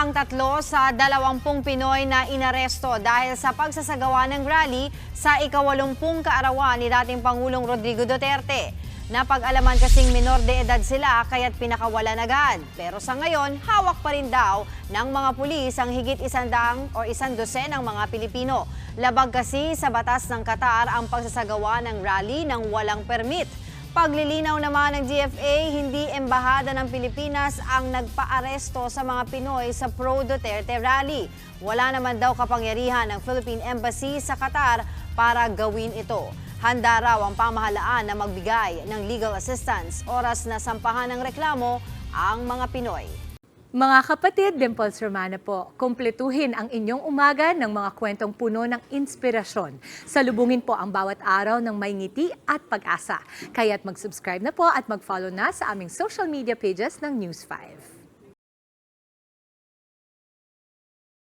ang 3 sa 20 Pinoy na inaresto dahil sa pagsasagawa ng rally sa ika-80 kaarawan ni dating Pangulong Rodrigo Duterte. Napag-alaman kasing minor de edad sila kaya't pinakawalan agad. Pero sa ngayon, hawak pa rin daw ng mga pulis ang higit 100 o 112 ng mga Pilipino. Labag kasi sa batas ng Qatar ang pagsasagawa ng rally ng walang permit. Paglilinaw naman ng GFA, hindi embahada ng Pilipinas ang nagpaaresto sa mga Pinoy sa pro-Duterte rally. Wala naman daw kapangyarihan ng Philippine Embassy sa Qatar para gawin ito. Handa raw ang pamahalaan na magbigay ng legal assistance oras na sampahan ng reklamo ang mga Pinoy. Mga kapatid, Dimples Romana po, kumpletuhin ang inyong umaga ng mga kwentong puno ng inspirasyon. Salubungin po ang bawat araw ng may ngiti at pag-asa. Kaya't mag-subscribe na po at mag-follow na sa aming social media pages ng News 5.